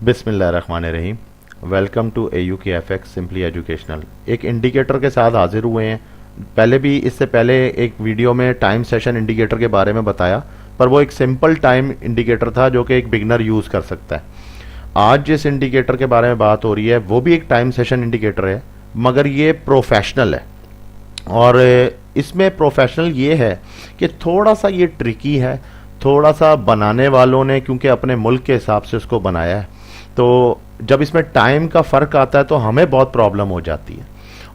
बिस्मिल्लाहिर्रहमानिर्रहीम। Welcome to AUKFX simply educational. एक indicator के साथ हाजिर हुए हैं। पहले भी इससे पहले एक वीडियो में टाइम सेशन इंडिकेटर के बारे में बताया, पर वो एक सिंपल टाइम इंडिकेटर था जो कि एक बिगनर यूज़ कर सकता है। आज जिस इंडिकेटर के बारे में बात हो रही है वो भी एक टाइम सेशन इंडिकेटर है, मगर ये प्रोफेशनल है। और इसमें प्रोफेशनल ये है कि थोड़ा सा ये ट्रिकी है, थोड़ा सा बनाने वालों ने क्योंकि अपने मुल्क के हिसाब से उसको बनाया है, तो जब इसमें टाइम का फ़र्क आता है तो हमें बहुत प्रॉब्लम हो जाती है।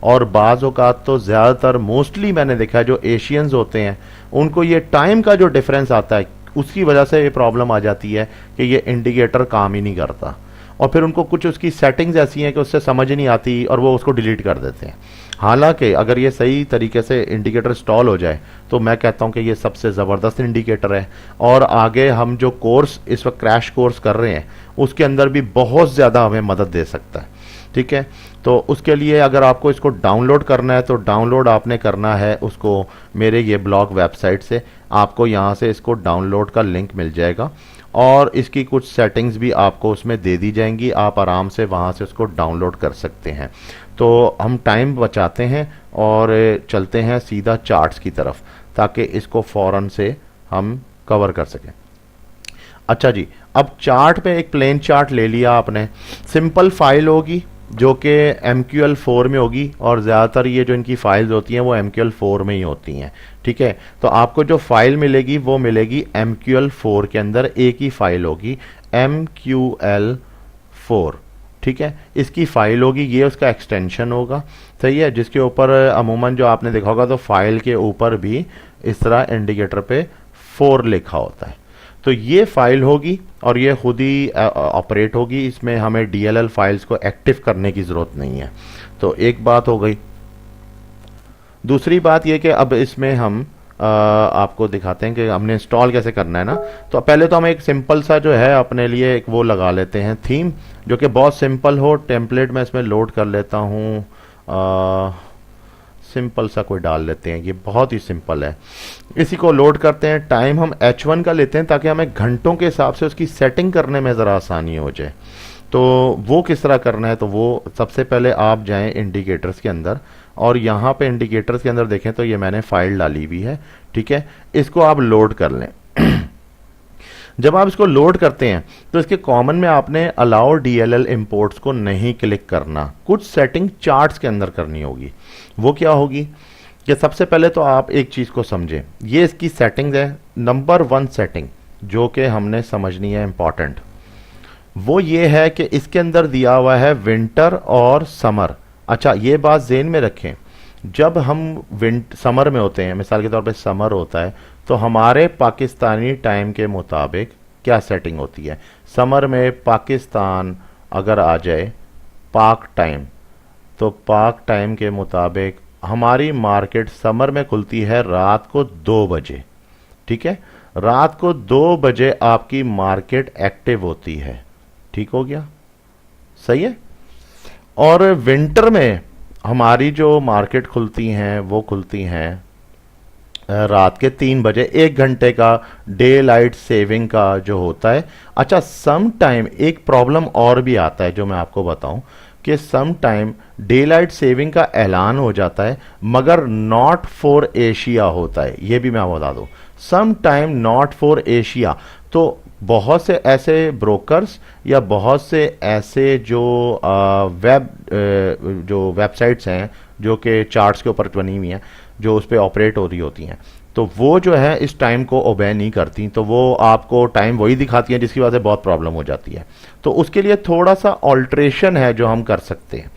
और बाज़ औक़ात तो ज़्यादातर मोस्टली मैंने देखा है जो एशियंस होते हैं उनको ये टाइम का जो डिफरेंस आता है उसकी वजह से ये प्रॉब्लम आ जाती है कि ये इंडिकेटर काम ही नहीं करता, और फिर उनको कुछ उसकी सेटिंग्स ऐसी हैं कि उससे समझ नहीं आती और वो उसको डिलीट कर देते हैं। हालांकि अगर ये सही तरीके से इंडिकेटर इंस्टॉल हो जाए तो मैं कहता हूं कि ये सबसे ज़बरदस्त इंडिकेटर है। और आगे हम जो कोर्स इस वक्त क्रैश कोर्स कर रहे हैं उसके अंदर भी बहुत ज़्यादा हमें मदद दे सकता है। ठीक है, तो उसके लिए अगर आपको इसको डाउनलोड करना है तो डाउनलोड आपने करना है उसको मेरे ये ब्लॉग वेबसाइट से। आपको यहाँ से इसको डाउनलोड का लिंक मिल जाएगा और इसकी कुछ सेटिंग्स भी आपको उसमें दे दी जाएंगी। आप आराम से वहाँ से उसको डाउनलोड कर सकते हैं। तो हम टाइम बचाते हैं और चलते हैं सीधा चार्ट्स की तरफ ताकि इसको फ़ौरन से हम कवर कर सकें। अच्छा जी, अब चार्ट पे एक प्लेन चार्ट ले लिया आपने। सिंपल फाइल होगी जो कि MQL4 में होगी, और ज़्यादातर ये जो इनकी फाइल्स होती हैं वो MQL4 में ही होती हैं। ठीक है, तो आपको जो फाइल मिलेगी वो मिलेगी MQL4 के अंदर। एक ही फाइल होगी MQL4। ठीक है, इसकी फाइल होगी, ये उसका एक्सटेंशन होगा। सही है, जिसके ऊपर अमूमन जो आपने देखा होगा तो फाइल के ऊपर भी इस तरह इंडिकेटर पे 4 लिखा होता है। तो ये फाइल होगी और ये खुद ही ऑपरेट होगी। इसमें हमें DLL फाइल्स को एक्टिव करने की ज़रूरत नहीं है। तो एक बात हो गई। दूसरी बात ये कि अब इसमें हम आपको दिखाते हैं कि हमने इंस्टॉल कैसे करना है ना। तो पहले तो हम एक सिंपल सा जो है अपने लिए एक वो लगा लेते हैं थीम, जो कि बहुत सिंपल हो। टेम्पलेट मैं इसमें लोड कर लेता हूँ, सिंपल सा कोई डाल लेते हैं, ये बहुत ही सिंपल है। इसी को लोड करते हैं। टाइम हम H1 का लेते हैं ताकि हमें घंटों के हिसाब से उसकी सेटिंग करने में ज़रा आसानी हो जाए। तो वो किस तरह करना है, तो वो सबसे पहले आप जाएं इंडिकेटर्स के अंदर, और यहाँ पे इंडिकेटर्स के अंदर देखें तो ये मैंने फाइल डाली हुई है। ठीक है, इसको आप लोड कर लें। जब आप इसको लोड करते हैं तो इसके कॉमन में आपने अलाउ DLL इंपोर्ट्स को नहीं क्लिक करना, कुछ सेटिंग चार्ट्स के अंदर करनी होगी। वो क्या होगी कि सबसे पहले तो आप एक चीज़ को समझें, ये इसकी सेटिंग्स है। नंबर 1 सेटिंग जो कि हमने समझनी है इंपॉर्टेंट, वो ये है कि इसके अंदर दिया हुआ है विंटर और समर। अच्छा, ये बात ज़हन में रखें, जब हम समर में होते हैं, मिसाल के तौर पे समर होता है, तो हमारे पाकिस्तानी टाइम के मुताबिक क्या सेटिंग होती है। समर में पाकिस्तान अगर आ जाए पाक टाइम, तो पाक टाइम के मुताबिक हमारी मार्केट समर में खुलती है रात को 2 बजे। ठीक है, रात को 2 बजे आपकी मार्केट एक्टिव होती है। ठीक हो गया, सही है। और विंटर में हमारी जो मार्केट खुलती हैं वो खुलती हैं रात के 3 बजे। 1 घंटे का डे लाइट सेविंग का जो होता है। अच्छा, सम टाइम एक प्रॉब्लम और भी आता है जो मैं आपको बताऊं कि some time daylight saving का ऐलान हो जाता है मगर नॉट फॉर एशिया होता है। ये भी मैं आपको बता दूं, some time not for Asia. तो बहुत से ऐसे ब्रोकर्स या बहुत से ऐसे जो जो वेबसाइट्स हैं जो कि चार्ट्स के ऊपर बनी हुई हैं, जो उस पर ऑपरेट हो रही होती हैं, तो वो जो है इस टाइम को ओबे नहीं करती, तो वो आपको टाइम वही दिखाती हैं, जिसकी वजह से बहुत प्रॉब्लम हो जाती है। तो उसके लिए थोड़ा सा ऑल्ट्रेशन है जो हम कर सकते हैं।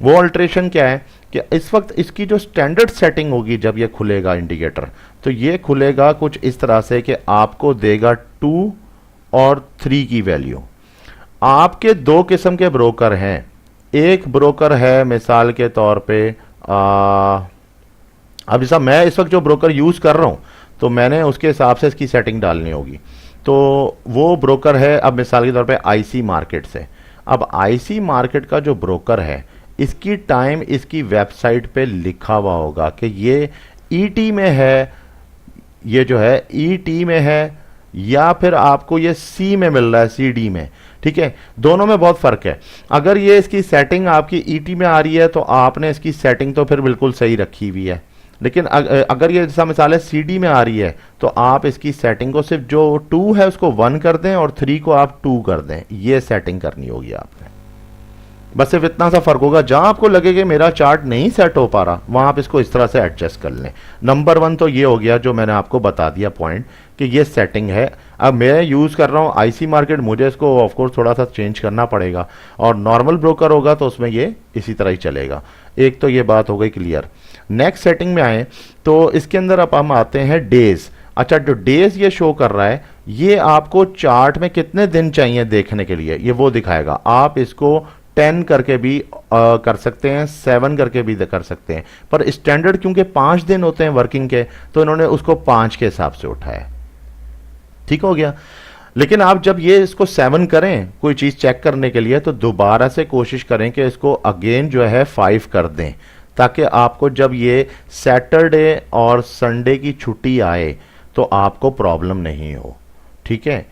वो ऑल्ट्रेशन क्या है कि इस वक्त इसकी जो स्टैंडर्ड सेटिंग होगी जब ये खुलेगा इंडिकेटर, तो ये खुलेगा कुछ इस तरह से कि आपको देगा 2 और 3 की वैल्यू। आपके 2 किस्म के ब्रोकर हैं। एक ब्रोकर है मिसाल के तौर पे अब जैसा मैं इस वक्त जो ब्रोकर यूज़ कर रहा हूँ तो मैंने उसके हिसाब से इसकी सेटिंग डालनी होगी। तो वो ब्रोकर है अब मिसाल के तौर पे IC मार्केट से। अब IC मार्केट का जो ब्रोकर है इसकी टाइम इसकी वेबसाइट पे लिखा हुआ होगा कि ये ET में है, ये जो है ET में है, या फिर आपको ये C में मिल रहा है, CD में। ठीक है, दोनों में बहुत फर्क है। अगर ये इसकी सेटिंग आपकी ईटी में आ रही है तो आपने इसकी सेटिंग तो फिर बिल्कुल सही रखी हुई है, लेकिन अगर ये जैसा मिसाल है सीडी में आ रही है तो आप इसकी सेटिंग को सिर्फ जो 2 है उसको 1 कर दें और 3 को आप 2 कर दें, ये सेटिंग करनी होगी आपने। बस सिर्फ इतना सा फर्क होगा, जहां आपको लगे कि मेरा चार्ट नहीं सेट हो पा रहा वहां आप इसको इस तरह से एडजस्ट कर लें। नंबर 1 तो ये हो गया जो मैंने आपको बता दिया पॉइंट कि ये सेटिंग है। अब मैं यूज कर रहा हूं आईसी मार्केट, मुझे इसको ऑफकोर्स थोड़ा सा चेंज करना पड़ेगा, और नॉर्मल ब्रोकर होगा तो उसमें ये इसी तरह ही चलेगा। एक तो ये बात हो गई क्लियर। नेक्स्ट सेटिंग में आए तो इसके अंदर अब हम आते हैं डेज। अच्छा, जो डेज ये शो कर रहा है ये आपको चार्ट में कितने दिन चाहिए देखने के लिए ये वो दिखाएगा। आप इसको 10 करके भी कर सकते हैं, 7 करके भी कर सकते हैं, पर स्टैंडर्ड क्योंकि 5 दिन होते हैं वर्किंग के तो इन्होंने उसको 5 के हिसाब से उठाया। ठीक हो गया। लेकिन आप जब ये इसको 7 करें कोई चीज चेक करने के लिए तो दोबारा से कोशिश करें कि इसको अगेन जो है 5 कर दें, ताकि आपको जब ये सैटरडे और संडे की छुट्टी आए तो आपको प्रॉब्लम नहीं हो। ठीक है,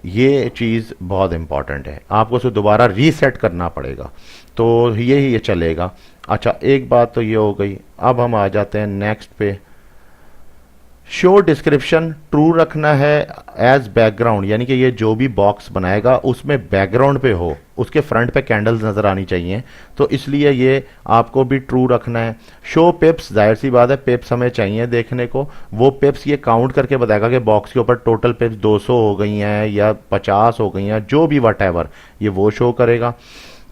ये चीज़ बहुत इंपॉर्टेंट है, आपको उसे दोबारा रीसेट करना पड़ेगा तो ये चलेगा। अच्छा, एक बात तो ये हो गई। अब हम आ जाते हैं नेक्स्ट पे। शो डिस्क्रिप्शन ट्रू रखना है एज बैकग्राउंड, यानी कि ये जो भी बॉक्स बनाएगा उसमें बैकग्राउंड पे हो, उसके फ्रंट पे कैंडल्स नजर आनी चाहिए, तो इसलिए ये आपको भी ट्रू रखना है। शो पिप्स, जाहिर सी बात है पिप्स हमें चाहिए देखने को, वो पिप्स ये काउंट करके बताएगा कि बॉक्स के ऊपर टोटल पिप्स 200 हो गई हैं या 50 हो गई हैं, जो भी वट ये वो शो करेगा।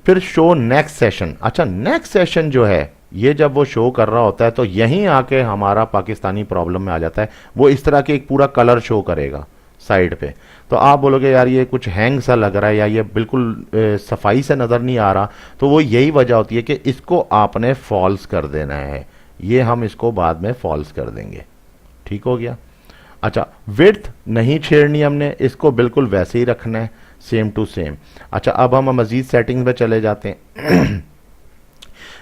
फिर शो नेक्स्ट सेशन। अच्छा, नेक्स्ट सेशन जो है ये जब वो शो कर रहा होता है तो यहीं आके हमारा पाकिस्तानी प्रॉब्लम में आ जाता है। वो इस तरह के एक पूरा कलर शो करेगा साइड पे, तो आप बोलोगे यार ये कुछ हैंग सा लग रहा है या ये बिल्कुल सफाई से नज़र नहीं आ रहा, तो वो यही वजह होती है कि इसको आपने फॉल्स कर देना है। ये हम इसको बाद में फॉल्स कर देंगे। ठीक हो गया। अच्छा, विड्थ नहीं छेड़नी हमने, इसको बिल्कुल वैसे ही रखना है, सेम टू सेम। अच्छा, अब हम मजीद सेटिंग्स में चले जाते हैं।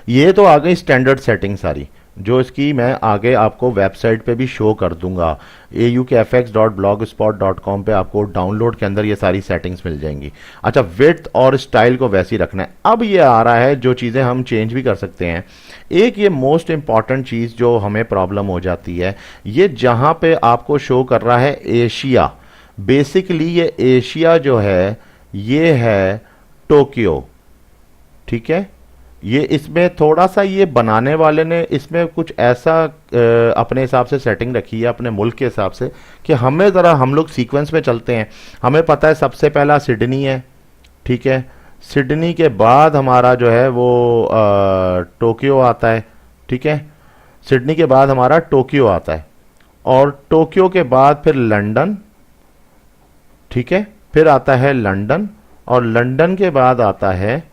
ये तो आ गई स्टैंडर्ड सेटिंग सारी, जो इसकी मैं आगे आपको वेबसाइट पे भी शो कर दूंगा। aukfx.blogspot.com पे आपको डाउनलोड के अंदर ये सारी सेटिंग्स मिल जाएंगी। अच्छा, विड्थ और स्टाइल को वैसे ही रखना है। अब ये आ रहा है जो चीज़ें हम चेंज भी कर सकते हैं। एक ये मोस्ट इंपॉर्टेंट चीज़ जो हमें प्रॉब्लम हो जाती है, ये जहाँ पे आपको शो कर रहा है एशिया, बेसिकली ये एशिया जो है ये है टोक्यो। ठीक है, ये इसमें थोड़ा सा ये बनाने वाले ने इसमें कुछ ऐसा अपने हिसाब से सेटिंग रखी है अपने मुल्क के हिसाब से कि हमें ज़रा, हम लोग सीक्वेंस में चलते हैं। हमें पता है सबसे पहला सिडनी है, ठीक है, सिडनी के बाद हमारा जो है वो टोक्यो आता है। ठीक है, सिडनी के बाद हमारा टोक्यो आता है, और टोक्यो के बाद फिर लंदन। ठीक है, फिर आता है लंदन, और लंदन के बाद आता है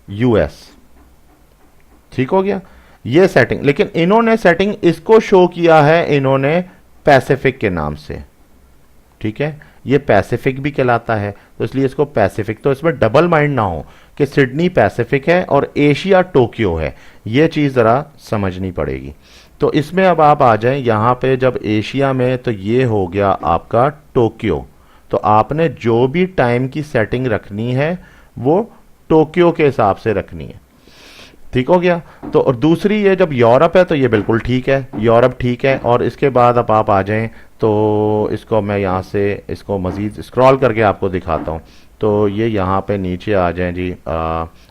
यूएस। ठीक हो गया ये सेटिंग। लेकिन इन्होंने सेटिंग इसको शो किया है इन्होंने पैसिफिक के नाम से। ठीक है, ये पैसिफिक भी कहलाता है तो इसलिए इसको पैसिफिक, तो इसमें डबल माइंड ना हो कि सिडनी पैसिफिक है और एशिया टोक्यो है, ये चीज़ ज़रा समझनी पड़ेगी। तो इसमें अब आप आ जाएं यहाँ पे, जब एशिया में तो ये हो गया आपका टोक्यो, तो आपने जो भी टाइम की सेटिंग रखनी है वो टोक्यो के हिसाब से रखनी है। ठीक हो गया। तो और दूसरी ये जब यूरोप है तो ये बिल्कुल ठीक है, यूरोप ठीक है। और इसके बाद अब आप आ जाएं तो इसको मैं यहाँ से इसको मज़ीद स्क्रॉल करके आपको दिखाता हूँ। तो ये यहाँ पे नीचे आ जाएं जी,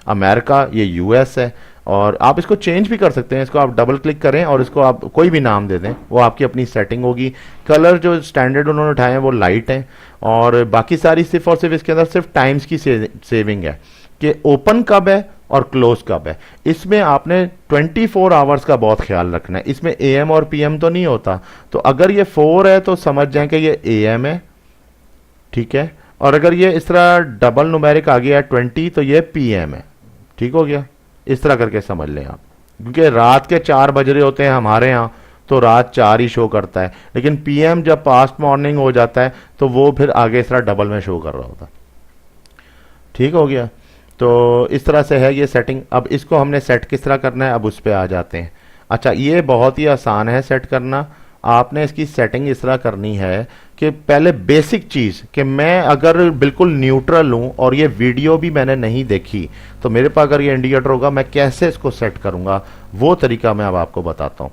अमेरिका, ये यूएस है, और आप इसको चेंज भी कर सकते हैं। इसको आप डबल क्लिक करें और इसको आप कोई भी नाम दे दें, वो आपकी अपनी सेटिंग होगी। कलर जो स्टैंडर्ड उन्होंने उठाए हैं वो लाइट हैं, और बाकी सारी सिर्फ और सिर्फ इसके अंदर सिर्फ टाइम्स की सेविंग है कि ओपन कब है और क्लोज कब है। इसमें आपने 24 आवर्स का बहुत ख्याल रखना है। इसमें एएम और पीएम तो नहीं होता, तो अगर ये 4 है तो समझ जाएं कि ये एएम है। ठीक है, और अगर ये इस तरह डबल न्यूमेरिक आ गया है 20 तो ये पीएम है। ठीक हो गया, इस तरह करके समझ लें आप, क्योंकि रात के 4 बज रहे होते हैं हमारे यहाँ तो रात 4 ही शो करता है, लेकिन पीएम जब पास्ट मॉर्निंग हो जाता है तो वो फिर आगे इस तरह डबल में शो कर रहा होता है। ठीक हो गया, तो इस तरह से है ये सेटिंग। अब इसको हमने सेट किस तरह करना है, अब उस पर आ जाते हैं। अच्छा, ये बहुत ही आसान है सेट करना। आपने इसकी सेटिंग इस तरह करनी है कि पहले बेसिक चीज कि मैं अगर बिल्कुल न्यूट्रल हूं और ये वीडियो भी मैंने नहीं देखी तो मेरे पास अगर ये इंडिकेटर होगा मैं कैसे इसको सेट करूंगा, वो तरीका मैं अब आपको बताता हूं।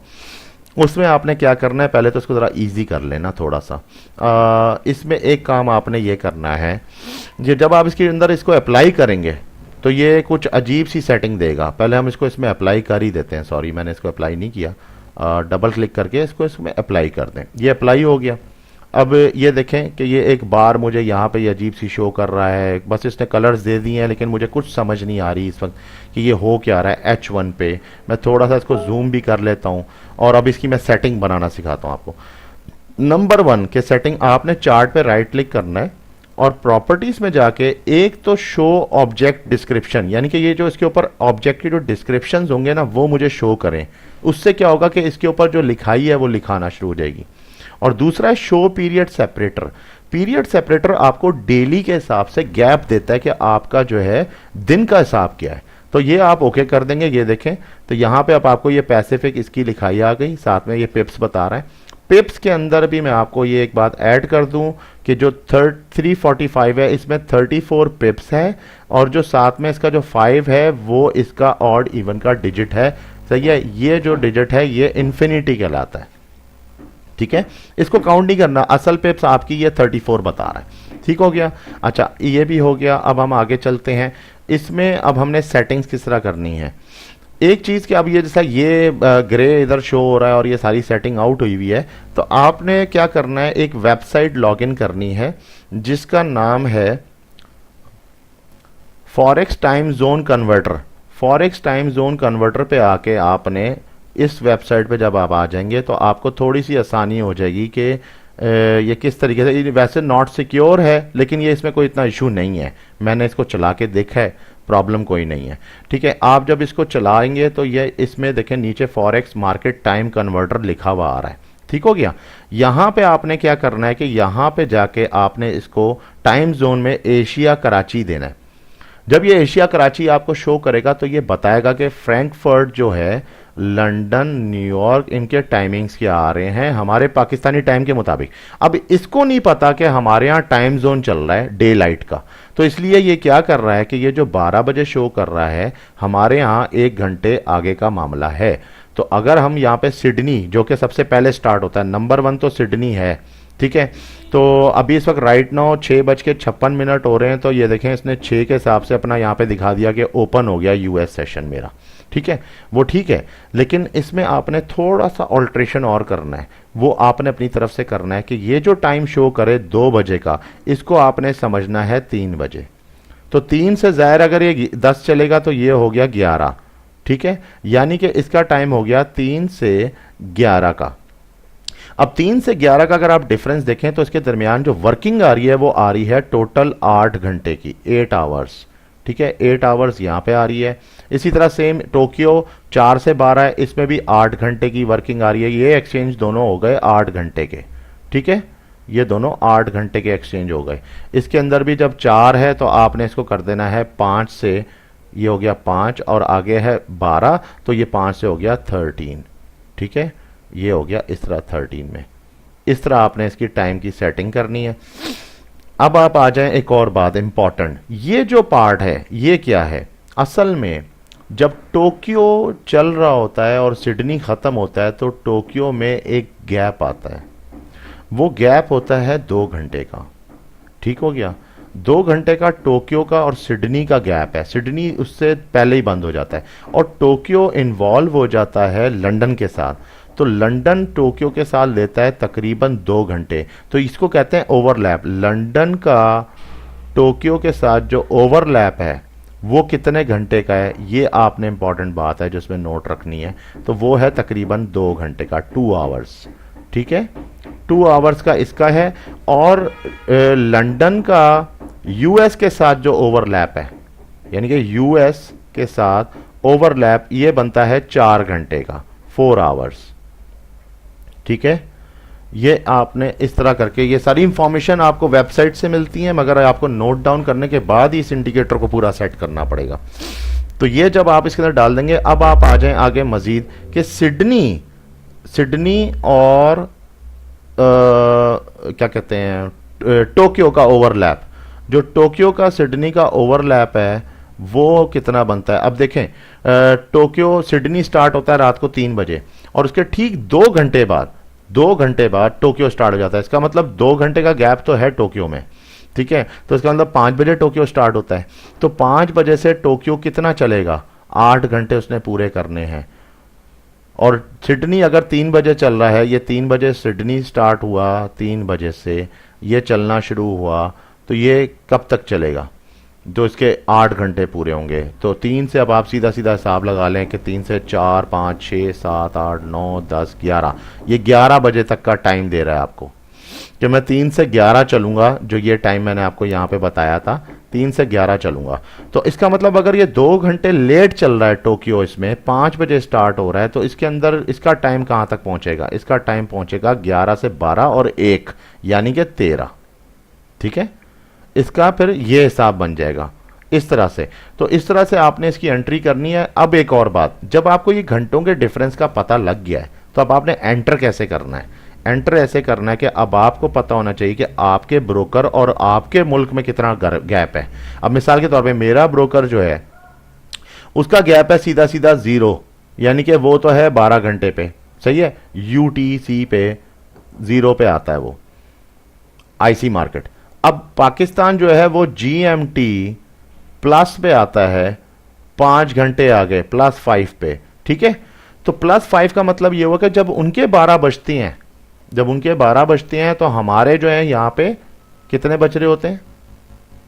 उसमें आपने क्या करना है, पहले तो इसको ज़रा इजी कर लेना थोड़ा सा। इसमें एक काम आपने ये करना है, ये जब आप इसके अंदर इसको अप्लाई करेंगे तो ये कुछ अजीब सी सेटिंग देगा। पहले हम इसको इसमें अप्लाई कर ही देते हैं। सॉरी, मैंने इसको अप्लाई नहीं किया। डबल क्लिक करके इसको इसमें अप्लाई कर दें। ये अप्लाई हो गया। अब ये देखें कि ये एक बार मुझे यहाँ पे ये अजीब सी शो कर रहा है। बस इसने कलर्स दे दिए हैं लेकिन मुझे कुछ समझ नहीं आ रही इस वक्त कि ये हो क्या रहा है। H1 पे मैं थोड़ा सा इसको जूम भी कर लेता हूँ और अब इसकी मैं सेटिंग बनाना सिखाता हूँ आपको। नंबर 1 के सेटिंग, आपने चार्ट पे राइट क्लिक करना है और प्रॉपर्टीज में जाके एक तो शो ऑब्जेक्ट डिस्क्रिप्शन, यानी कि ये जो इसके ऊपर ऑब्जेक्ट की जो डिस्क्रिप्शन होंगे ना वो मुझे शो करें। उससे क्या होगा कि इसके ऊपर जो लिखाई है वो लिखाना शुरू हो जाएगी। और दूसरा है show period separator. Period separator आपको डेली के हिसाब से गैप देता है कि आपका जो है दिन का हिसाब क्या है। तो ये आप ओके कर देंगे। ये देखें तो यहाँ पे अब आपको ये पैसिफिक इसकी लिखाई आ गई, साथ में ये पिप्स बता रहा है। पिप्स के अंदर भी मैं आपको ये एक बात ऐड कर दूं कि जो 345 है इसमें 34 पिप्स है और जो साथ में इसका जो 5 है वो इसका ऑड इवन का डिजिट है। सही है, ये जो डिजिट है ये इन्फिनिटी कहलाता है। ठीक है, इसको काउंट नहीं करना, असल पिप्स आपकी ये 34 बता रहा है। ठीक हो गया। अच्छा, ये भी हो गया। अब हम आगे चलते हैं। इसमें अब हमने सेटिंग्स किस तरह करनी है। एक चीज कि अब ये जैसा ये ग्रे इधर शो हो रहा है और ये सारी सेटिंग आउट हुई हुई है, तो आपने क्या करना है, एक वेबसाइट लॉगिन करनी है जिसका नाम है forex time zone converter. Forex time zone converter पे आके आपने इस वेबसाइट पे जब आप आ जाएंगे तो आपको थोड़ी सी आसानी हो जाएगी कि ये किस तरीके से, वैसे नॉट सिक्योर है लेकिन ये इसमें कोई इतना इशू नहीं है। मैंने इसको चला के देखा है, प्रॉब्लम कोई नहीं है। ठीक है, आप जब इसको चलाएंगे तो ये इसमें देखें नीचे फॉरेक्स मार्केट टाइम कन्वर्टर लिखा हुआ आ रहा है। ठीक हो गया। यहां पे आपने क्या करना है कि यहां पे जाके आपने इसको टाइम जोन में एशिया कराची देना है। जब ये एशिया कराची आपको शो करेगा तो ये बताएगा कि फ्रैंकफर्ट जो है, लंदन, न्यूयॉर्क, इनके टाइमिंग्स क्या आ रहे हैं हमारे पाकिस्तानी टाइम के मुताबिक। अब इसको नहीं पता कि हमारे यहाँ टाइम जोन चल रहा है डे लाइट का, तो इसलिए ये क्या कर रहा है कि ये जो 12 बजे शो कर रहा है हमारे यहाँ 1 घंटे आगे का मामला है। तो अगर हम यहाँ पे सिडनी जो कि सबसे पहले स्टार्ट होता है, नंबर 1 तो सिडनी है। ठीक है, तो अभी इस वक्त राइट नाउ 6:56 हो रहे हैं। तो ये देखें इसने 6 के हिसाब से अपना यहाँ पे दिखा दिया कि ओपन हो गया यूएस सेशन मेरा। ठीक है, वो ठीक है, लेकिन इसमें आपने थोड़ा सा ऑल्ट्रेशन और करना है। वो आपने अपनी तरफ से करना है कि ये जो टाइम शो करे 2 बजे का, इसको आपने समझना है 3 बजे। तो 3 से ज़ाहिर अगर ये 10 चलेगा तो ये हो गया 11। ठीक है, यानी कि इसका टाइम हो गया 3 से 11 का। अब 3 से 11 का अगर आप डिफरेंस देखें तो इसके दरमियान जो वर्किंग आ रही है वो आ रही है टोटल 8 घंटे की, 8 आवर्स। ठीक है, 8 आवर्स यहाँ पे आ रही है। इसी तरह सेम टोक्यो 4 से 12 है, इसमें भी 8 घंटे की वर्किंग आ रही है। ये एक्सचेंज दोनों हो गए 8 घंटे के। ठीक है, ये दोनों 8 घंटे के एक्सचेंज हो गए। इसके अंदर भी जब 4 है तो आपने इसको कर देना है 5 से, ये हो गया 5 और आगे है 12 तो ये 5 से हो गया 13। ठीक है, ये हो गया इस तरह 13 में। इस तरह आपने इसकी टाइम की सेटिंग करनी है। अब आप आ जाएं एक और बात इंपॉर्टेंट, ये जो पार्ट है ये क्या है, असल में जब टोक्यो चल रहा होता है और सिडनी ख़त्म होता है तो टोक्यो में एक गैप आता है। वो गैप होता है 2 घंटे का। ठीक हो गया, 2 घंटे का टोक्यो का और सिडनी का गैप है। सिडनी उससे पहले ही बंद हो जाता है और टोक्यो इन्वॉल्व हो जाता है लंदन के साथ। तो लंदन टोक्यो के साथ लेता है तकरीबन 2 घंटे। तो इसको कहते हैं ओवरलैप। लंदन का टोक्यो के साथ जो ओवरलैप है वो कितने घंटे का है, ये आपने इंपॉर्टेंट बात है जो इसमें नोट रखनी है। तो वो है तकरीबन 2 घंटे का, 2 आवर्स। ठीक है, 2 आवर्स का इसका है। और लंदन का यूएस के साथ जो ओवरलैप है, यानी कि यूएस के साथ ओवरलैप, ये बनता है 4 घंटे का, 4 आवर्स। ठीक है, ये आपने इस तरह करके, ये सारी इंफॉर्मेशन आपको वेबसाइट से मिलती है मगर आपको नोट डाउन करने के बाद ही इस इंडिकेटर को पूरा सेट करना पड़ेगा। तो ये जब आप इसके अंदर डाल देंगे, अब आप आ जाएं आगे मजीद कि सिडनी और क्या कहते हैं टोक्यो का ओवरलैप, जो टोक्यो का सिडनी का ओवरलैप है वो कितना बनता है। अब देखें टोक्यो सिडनी स्टार्ट होता है रात को 3 बजे और उसके ठीक 2 घंटे बाद 2 घंटे बाद टोक्यो स्टार्ट हो जाता है। इसका मतलब 2 घंटे का गैप तो है टोक्यो में, ठीक है। तो इसका मतलब 5 बजे टोक्यो स्टार्ट होता है, तो 5 बजे से टोक्यो कितना चलेगा, 8 घंटे उसने पूरे करने हैं। और सिडनी अगर 3 बजे चल रहा है, ये 3 बजे सिडनी स्टार्ट हुआ, 3 बजे से ये चलना शुरू हुआ, तो ये कब तक चलेगा, जो इसके 8 घंटे पूरे होंगे। तो 3 से अब आप सीधा सीधा हिसाब लगा लें कि 3 से 4 5 6 7 8 9 10 11, ये 11 बजे तक का टाइम दे रहा है आपको कि मैं 3 से 11 चलूंगा, जो ये टाइम मैंने आपको यहाँ पे बताया था 3 से 11 चलूंगा। तो इसका मतलब अगर ये 2 घंटे लेट चल रहा है टोक्यो, इसमें 5 बजे स्टार्ट हो रहा है, तो इसके अंदर इसका टाइम कहाँ तक पहुंचेगा, इसका टाइम पहुंचेगा 11 से 12 और 1 यानी कि 13, ठीक है। इसका फिर ये हिसाब बन जाएगा इस तरह से। तो इस तरह से आपने इसकी एंट्री करनी है। अब एक और बात, जब आपको ये घंटों के डिफरेंस का पता लग गया है तो अब आपने एंटर कैसे करना है। एंटर ऐसे करना है कि अब आपको पता होना चाहिए कि आपके ब्रोकर और आपके मुल्क में कितना गैप है। अब मिसाल के तौर पे मेरा ब्रोकर जो है उसका गैप है सीधा सीधा 0, यानी कि वो तो है 12 घंटे पे, सही है, यूटीसी पे 0 पे आता है वो आईसी मार्केट। अब पाकिस्तान जो है वो जीएमटी प्लस पे आता है 5 घंटे आगे, +5 पे, ठीक है। तो +5 का मतलब ये हुआ कि जब उनके 12 बजती हैं, जब उनके 12 बजते हैं तो हमारे जो है यहाँ पे कितने बज रहे होते हैं,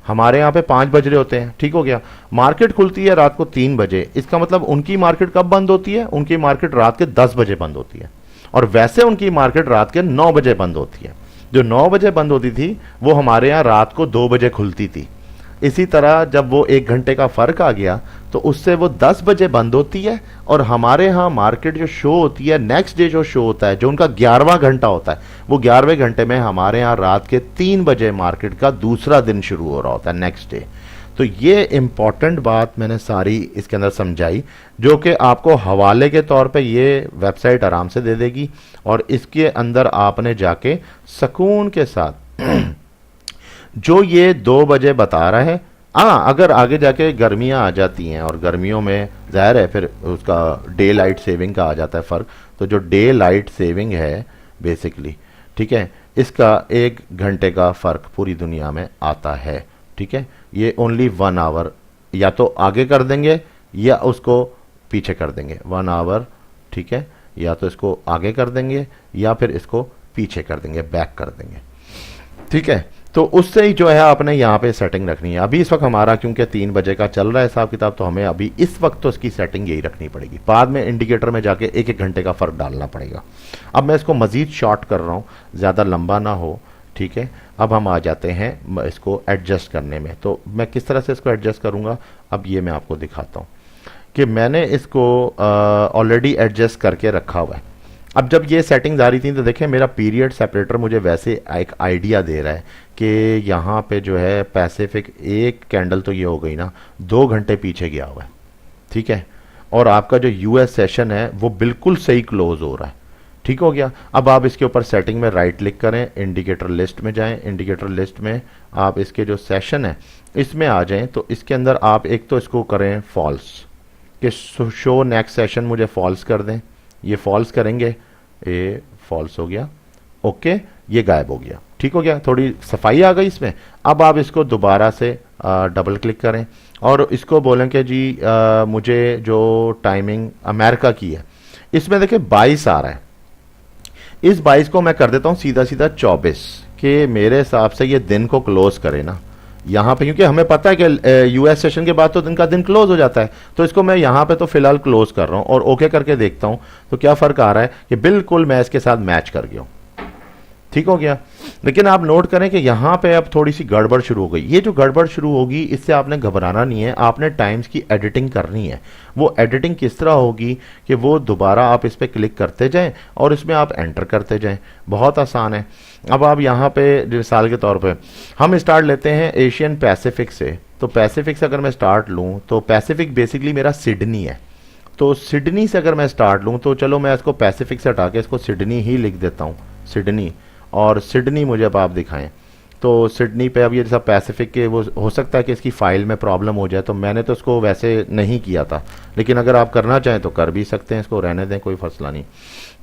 हमारे यहाँ पे 5 बज रहे होते हैं, ठीक हो गया। मार्केट खुलती है रात को 3 बजे, इसका मतलब उनकी मार्केट कब बंद होती है, उनकी मार्केट रात के 10 बजे बंद होती है, और वैसे उनकी मार्केट रात के 9 बजे बंद होती है। जो 9 बजे बंद होती थी वो हमारे यहाँ रात को 2 बजे खुलती थी। इसी तरह जब वो 1 घंटे का फर्क आ गया तो उससे वो 10 बजे बंद होती है, और हमारे यहाँ मार्केट जो शो होती है नेक्स्ट डे जो शो होता है, जो उनका 11वां घंटा होता है, वो 11वें घंटे में हमारे यहाँ रात के 3 बजे मार्केट का दूसरा दिन शुरू हो रहा होता है, नेक्स्ट डे। तो ये इंपॉर्टेंट बात मैंने सारी इसके अंदर समझाई, जो कि आपको हवाले के तौर पे ये वेबसाइट आराम से दे देगी, और इसके अंदर आपने जाके सुकून के साथ जो ये 2 बजे बता रहा है, हाँ अगर आगे जाके गर्मियाँ आ जाती हैं और गर्मियों में ज़ाहिर है फिर उसका डे लाइट सेविंग का आ जाता है फ़र्क, तो जो डे लाइट सेविंग है बेसिकली, ठीक है, इसका 1 घंटे का फ़र्क पूरी दुनिया में आता है, ठीक है। ये ओनली 1 आवर या तो आगे कर देंगे या उसको पीछे कर देंगे, 1 आवर, ठीक है, या तो इसको आगे कर देंगे या फिर इसको पीछे कर देंगे, बैक कर देंगे, ठीक है। तो उससे ही जो है आपने यहाँ पे सेटिंग रखनी है। अभी इस वक्त हमारा क्योंकि 3 बजे का चल रहा है हिसाब किताब, तो हमें अभी इस वक्त तो इसकी सेटिंग यही रखनी पड़ेगी, बाद में इंडिकेटर में जाके 1-1 घंटे का फ़र्क डालना पड़ेगा। अब मैं इसको मज़ीद शॉर्ट कर रहा हूँ, ज़्यादा लंबा ना हो, ठीक है। अब हम आ जाते हैं इसको एडजस्ट करने में। तो मैं किस तरह से इसको एडजस्ट करूँगा, अब ये मैं आपको दिखाता हूँ कि मैंने इसको ऑलरेडी एडजस्ट करके रखा हुआ है। अब जब ये सेटिंग्स आ रही थी तो देखें मेरा पीरियड सेपरेटर मुझे वैसे एक आइडिया दे रहा है कि यहाँ पे जो है पैसिफिक एक कैंडल तो ये हो गई ना 2 घंटे पीछे गया हुआ है, ठीक है, और आपका जो यूएस सेशन है वो बिल्कुल सही क्लोज हो रहा है, ठीक हो गया। अब आप इसके ऊपर सेटिंग में राइट क्लिक करें, इंडिकेटर लिस्ट में जाएं, इंडिकेटर लिस्ट में आप इसके जो सेशन है इसमें आ जाएं, तो इसके अंदर आप एक तो इसको करें फॉल्स, कि शो नेक्स्ट सेशन मुझे फॉल्स कर दें, ये फॉल्स करेंगे, ये फॉल्स हो गया, ओके, ये गायब हो गया, ठीक हो गया, थोड़ी सफाई आ गई इसमें। अब आप इसको दोबारा से डबल क्लिक करें और इसको बोलें कि जी मुझे जो टाइमिंग अमेरिका की है, इसमें देखिए 22 आ रहा है, इस 22 को मैं कर देता हूँ सीधा सीधा 24, कि मेरे हिसाब से ये दिन को क्लोज करे ना यहाँ पे, क्योंकि हमें पता है कि यूएस सेशन के बाद तो दिन का दिन क्लोज हो जाता है। तो इसको मैं यहाँ पे तो फिलहाल क्लोज कर रहा हूँ और ओके करके देखता हूँ तो क्या फ़र्क आ रहा है कि बिल्कुल मैं इसके साथ मैच कर गया हूँ, ठीक हो गया। लेकिन आप नोट करें कि यहाँ पे अब थोड़ी सी गड़बड़ शुरू हो गई। ये जो गड़बड़ शुरू होगी इससे आपने घबराना नहीं है, आपने टाइम्स की एडिटिंग करनी है। वो एडिटिंग किस तरह होगी कि वो दोबारा आप इस पर क्लिक करते जाएं और इसमें आप एंटर करते जाएं, बहुत आसान है। अब आप यहाँ पे मिसाल के तौर पे हम स्टार्ट लेते हैं एशियन पैसिफिक से, तो पैसिफिक से अगर मैं स्टार्ट लूँ तो पैसिफिक बेसिकली मेरा सिडनी है, तो सिडनी से अगर मैं स्टार्ट लूँ तो चलो मैं इसको पैसिफिक से हटा के इसको सिडनी ही लिख देता हूँ, सिडनी, और सिडनी मुझे अब आप दिखाएं। तो सिडनी पे अब ये जैसा पैसिफिक के वो हो सकता है कि इसकी फ़ाइल में प्रॉब्लम हो जाए, तो मैंने तो इसको वैसे नहीं किया था, लेकिन अगर आप करना चाहें तो कर भी सकते हैं, इसको रहने दें, कोई फसला नहीं।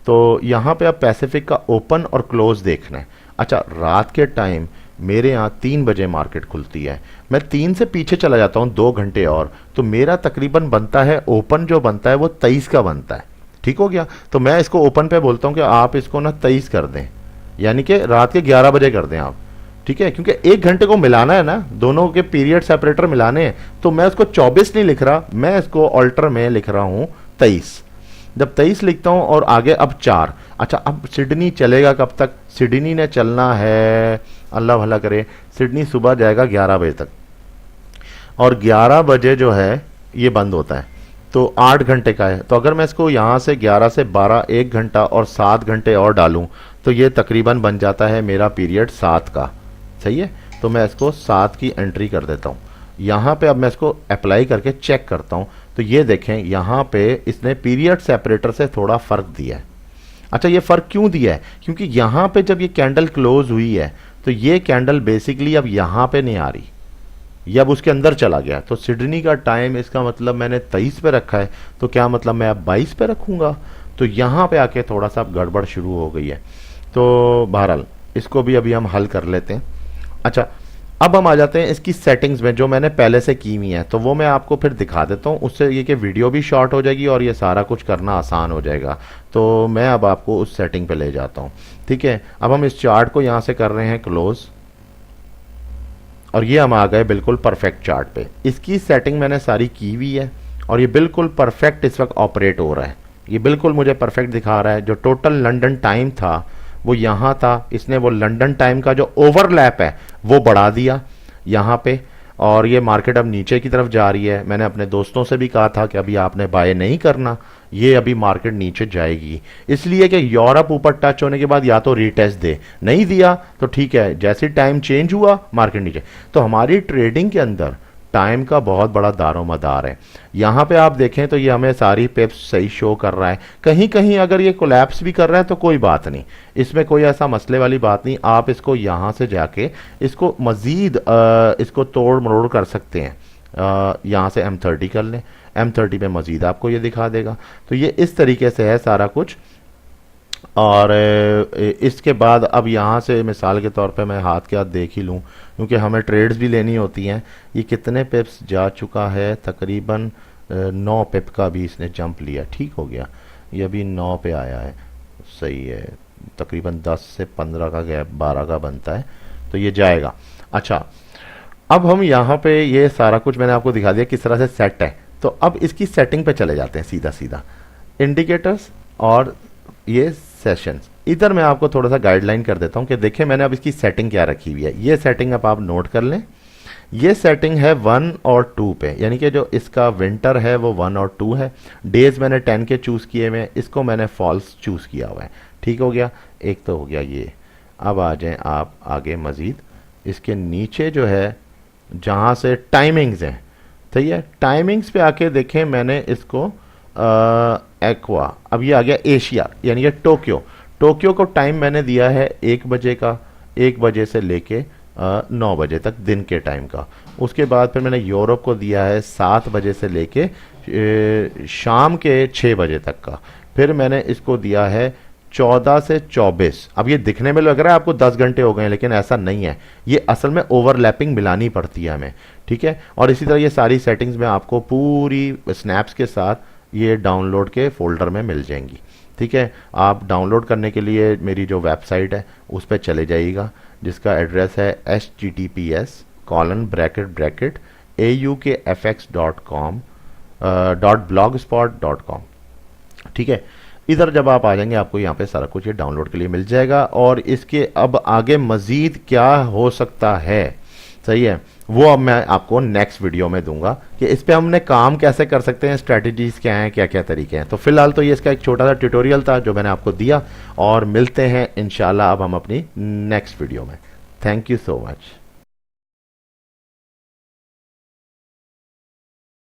तो यहाँ पे अब पैसिफिक का ओपन और क्लोज देखना है। अच्छा, रात के टाइम मेरे यहाँ 3 बजे मार्केट खुलती है, मैं 3 से पीछे चला जाता हूँ 2 घंटे और, तो मेरा तकरीबन बनता है ओपन जो बनता है वो 23 का बनता है। ठीक हो गया, तो मैं इसको ओपन पे बोलता हूँ कि आप इसको ना 23 कर दें, यानी कि रात के 11 बजे कर दें आप। ठीक है, क्योंकि 1 घंटे को मिलाना है ना, दोनों के पीरियड सेपरेटर मिलाने हैं, तो मैं उसको 24 नहीं लिख रहा, मैं इसको ऑल्टर में लिख रहा हूँ 23। जब 23 लिखता हूँ और आगे अब 4। अच्छा, अब सिडनी चलेगा कब तक? सिडनी ने चलना है, अल्लाह भला करे, सिडनी सुबह जाएगा 11 बजे तक, और 11 बजे जो है ये बंद होता है, तो 8 घंटे का है। तो अगर मैं इसको यहाँ से 11 से 12 1 घंटा और 7 घंटे और डालूं, तो ये तकरीबन बन जाता है मेरा पीरियड 7 का। सही है, तो मैं इसको 7 की एंट्री कर देता हूँ। यहाँ पे अब मैं इसको अप्लाई करके चेक करता हूँ, तो ये देखें यहाँ पे इसने पीरियड सेपरेटर से थोड़ा फ़र्क दिया है। अच्छा, ये फ़र्क क्यों दिया है? क्योंकि यहाँ पे जब ये कैंडल क्लोज हुई है, तो ये कैंडल बेसिकली अब यहाँ पे नहीं आ रही, ये अब उसके अंदर चला गया। तो सिडनी का टाइम, इसका मतलब मैंने 23 पे रखा है, तो क्या मतलब मैं अब 22 पे रखूँगा? तो यहाँ पे आके थोड़ा सा गड़बड़ शुरू हो गई है। तो बहरहाल इसको भी अभी हम हल कर लेते हैं। अच्छा, अब हम आ जाते हैं इसकी सेटिंग्स में, जो मैंने पहले से की हुई है, तो वो मैं आपको फिर दिखा देता हूँ। उससे ये कि वीडियो भी शॉर्ट हो जाएगी और ये सारा कुछ करना आसान हो जाएगा। तो मैं अब आपको उस सेटिंग पे ले जाता हूँ। ठीक है, अब हम इस चार्ट को यहाँ से कर रहे हैं क्लोज, और ये हम आ गए बिल्कुल परफेक्ट चार्ट पे। इसकी सेटिंग मैंने सारी की हुई है और ये बिल्कुल परफेक्ट इस वक्त ऑपरेट हो रहा है। ये बिल्कुल मुझे परफेक्ट दिखा रहा है। जो टोटल लंदन टाइम था वो यहाँ था, इसने वो लंदन टाइम का जो ओवरलैप है वो बढ़ा दिया यहाँ पे, और ये मार्केट अब नीचे की तरफ जा रही है। मैंने अपने दोस्तों से भी कहा था कि अभी आपने बाय नहीं करना, ये अभी मार्केट नीचे जाएगी, इसलिए कि यूरोप ऊपर टच होने के बाद या तो रीटेस्ट दे, नहीं दिया तो ठीक है, जैसे टाइम चेंज हुआ मार्केट नीचे। तो हमारी ट्रेडिंग के अंदर टाइम का बहुत बड़ा दारोमदार है। यहाँ पे आप देखें तो ये हमें सारी पिप्स सही शो कर रहा है। कहीं कहीं अगर ये कोलैप्स भी कर रहा है तो कोई बात नहीं, इसमें कोई ऐसा मसले वाली बात नहीं। आप इसको यहाँ से जाके इसको मज़ीद इसको तोड़ मरोड़ कर सकते हैं। यहाँ से M30 कर लें, M30 पे मज़ीद आपको ये दिखा देगा। तो ये इस तरीके से है सारा कुछ। और इसके बाद अब यहाँ से मिसाल के तौर पे मैं हाथ के हाथ देख ही लूँ, क्योंकि हमें ट्रेड्स भी लेनी होती हैं। ये कितने पिप्स जा चुका है? तकरीबन 9 पिप का भी इसने जंप लिया। ठीक हो गया, ये अभी 9 पे आया है। सही है, तकरीबन 10 से 15 का गैप 12 का बनता है, तो ये जाएगा। अच्छा, अब हम यहाँ पे ये सारा कुछ मैंने आपको दिखा दिया किस तरह से सेट है। तो अब इसकी सेटिंग पे चले जाते हैं सीधा सीधा, इंडिकेटर्स और ये सेशंस। इधर मैं आपको थोड़ा सा गाइडलाइन कर देता हूँ कि देखें मैंने अब इसकी सेटिंग क्या रखी हुई है। ये सेटिंग अब आप नोट कर लें, ये सेटिंग है 1 और 2 पे, यानी कि जो इसका विंटर है वो 1 और 2 है। डेज मैंने 10 के चूज़ किए हुए, इसको मैंने फॉल्स चूज़ किया हुआ है। ठीक हो गया, एक तो हो गया ये। अब आ जाएं आप आगे मज़ीद, इसके नीचे जो है जहाँ से टाइमिंग्स हैं, सही है, टाइमिंग्स पे आके देखें मैंने इसको एक्वा, अब ये आ गया एशिया यानी कि टोक्यो। टोक्यो को टाइम मैंने दिया है 1 बजे का, 1 बजे से लेके 9 बजे तक दिन के टाइम का। उसके बाद फिर मैंने यूरोप को दिया है 7 बजे से लेके शाम के 6 बजे तक का। फिर मैंने इसको दिया है 14 से 24। अब ये दिखने में लग रहा है आपको 10 घंटे हो गए हैं, लेकिन ऐसा नहीं है, ये असल में ओवरलैपिंग मिलानी पड़ती है हमें। ठीक है, और इसी तरह ये सारी सेटिंग्स में आपको पूरी स्नैप्स के साथ ये डाउनलोड के फोल्डर में मिल जाएंगी। ठीक है, आप डाउनलोड करने के लिए मेरी जो वेबसाइट है उस पर चले जाइएगा, जिसका एड्रेस है https://aukfx.com.blogspot.com। ठीक है, इधर जब आप आ जाएंगे आपको यहाँ पे सारा कुछ ये डाउनलोड के लिए मिल जाएगा। और इसके अब आगे मज़ीद क्या हो सकता है, सही है, वो अब मैं आपको नेक्स्ट वीडियो में दूंगा कि इस पे हमने काम कैसे कर सकते हैं, स्ट्रेटजीज क्या हैं, क्या क्या तरीके हैं। तो फिलहाल तो ये इसका एक छोटा सा ट्यूटोरियल था जो मैंने आपको दिया, और मिलते हैं इंशाल्लाह अब हम अपनी नेक्स्ट वीडियो में। Thank you so much.